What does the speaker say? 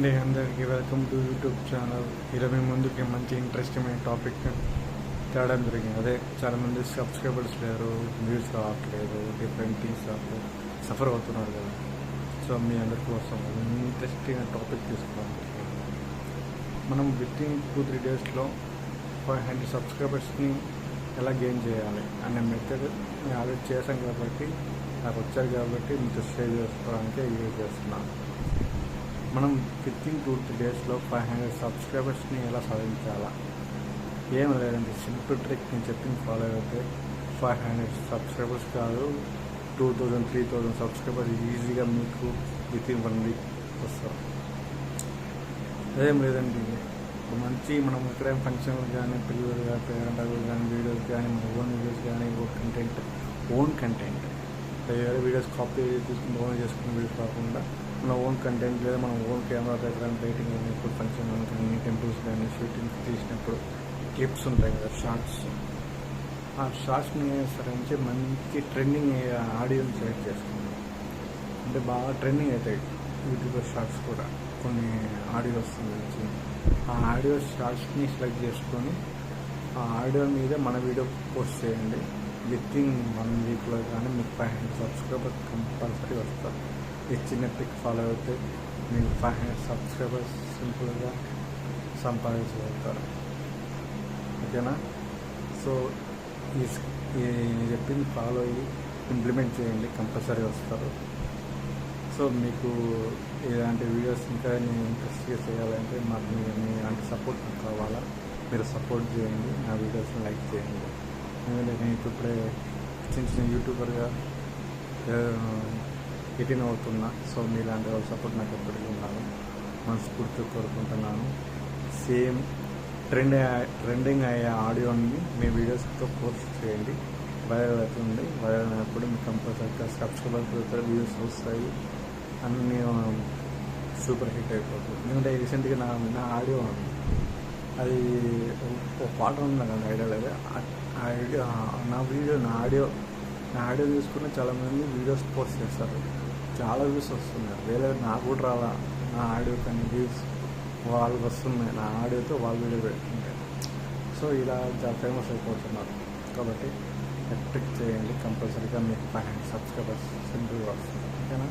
అండి, అందరికీ welcome to YouTube channel. ఈరోజు మీ ముందుకి మంచి ఇంట్రెస్టింగ్ టాపిక్ తేవడం జరిగింది. అదే చాలామంది సబ్స్క్రైబర్స్ లేరు, వ్యూస్ రావట్లేదు, డిఫరెంట్ థింగ్స్ సఫర్ అవుతున్నారు కదా. సో మీ అందరి కోసం ఇంట్రెస్టింగ్ టాపిక్ తీసుకోవడం జరిగింది. మనం వితిన్ 2-3 డేస్లో 500 సబ్స్క్రైబర్స్ని ఎలా గెయిన్ చేయాలి అనే మెథడ్ నేను ఆల్రెడీ చేశాను కాబట్టి, నాకు వచ్చారు కాబట్టి మీతో షేర్ చేసుకోవడానికి యూజ్ చేస్తున్నాను. మనం వితిన్ 2-3 డేస్లో 500 సబ్స్క్రైబర్స్ని ఎలా సాధించాలా? ఏం లేదండి, సింపుల్ ట్రిక్. నేను చెప్పింది ఫాలో అయితే 500 సబ్స్క్రైబర్స్ కాదు, 2000-3000 సబ్స్క్రైబర్స్ ఈజీగా మీకు వితిన్ 1 వీక్ వస్తారు. అదేం లేదండి, మంచి మనం ఎక్కడైనా ఫంక్షన్ కానీ, పిల్లలు కానీ, పేరెంట్ కానీ, వీడియోస్ కానీ, మన ఓన్ వీడియోస్ కానీ, ఓన్ కంటెంట్ వేరే వీడియోస్ కాపీ తీసుకుని ఓన్ చేసుకున్న వీడియోస్ కాకుండా మన ఓన్ కంటెంట్, లేదా మనం ఓన్ కెమెరా దగ్గర రైటింగ్ కానీ, ఇప్పుడు ఫంక్షన్ కానీ, టెంపుల్స్ కానీ, షూటింగ్ తీసినప్పుడు క్లిప్స్ ఉంటాయి కదా, షార్ట్స్. ఆ షార్ట్స్ని సరించి మంచి ట్రెండింగ్ ఆడియోని సెలెక్ట్ చేసుకున్నాం అంటే బాగా ట్రెండింగ్ అవుతాయి. యూట్యూబ్ షార్ట్స్ కూడా కొన్ని ఆడియోస్ నుంచి ఆ ఆడియో షార్ట్స్ని సెలెక్ట్ చేసుకొని ఆ ఆడియో మీద మన వీడియో పోస్ట్ చేయండి. వితిన్ 1 వీక్లో కానీ మీకు 500 సబ్స్క్రైబర్స్ కంపల్సరీ వస్తారు. ఈ చిన్న ట్రిక్ ఫాలో అయితే మీకు 500 సబ్స్క్రైబర్స్ సింపుల్గా సంపాదించగలుగుతారు. ఓకేనా? సో ఈ చెప్పింది ఫాలో అయ్యి ఇంప్లిమెంట్ చేయండి, కంపల్సరీ వస్తారు. సో మీకు ఇలాంటి వీడియోస్ ఇంకా నేను ఇంట్రెస్ట్గా చేయాలంటే మాకు ఇలాంటి సపోర్ట్ నాకు కావాలా. మీరు సపోర్ట్ చేయండి, నా వీడియోస్ని లైక్ చేయండి. ఎందుకంటే నేను ఇప్పుడే చిన్న యూట్యూబర్గా ఎయిటీన్ అవుతున్నా. సో మీలాంటి వాళ్ళ సపోర్ట్ నాకు ఎప్పటికీ ఉన్నాను, మనస్ఫూర్తిగా కోరుకుంటున్నాను. సేమ్ ట్రెండింగ్ అయ్యే ఆడియోని మీ వీడియోస్తో పోస్ట్ చేయండి. వైరల్ అవుతుంది. వైరల్ అయినప్పుడు మీకు కంపల్సరీగా సబ్స్క్రైబర్స్ అవుతారు, వ్యూస్ వస్తాయి, అన్నీ సూపర్ హిట్ అయిపోతుంది. ఎందుకంటే రీసెంట్గా నా ఆడియో అది ఒక పాట ఉంది, నాకు ఐడియా లేదు. నా ఆడియో తీసుకుని చాలామంది వీడియోస్ పోస్ట్ చేస్తారు, చాలా వ్యూస్ వస్తున్నాయి. వేరే నాకు కూడా రాలా, నా ఆడియో కానీ వ్యూస్ వాళ్ళకి వస్తున్నాయి, నా ఆడియోతో వాళ్ళు వీడియో పెట్టుకుంటారు. సో ఇలా చాలా ఫేమస్ అయిపోతున్నారు. కాబట్టి ట్రిక్ చేయండి, కంపల్సరీగా మీకు 500 సబ్స్క్రైబర్స్ సింపుల్గా వస్తుంది. ఓకేనా?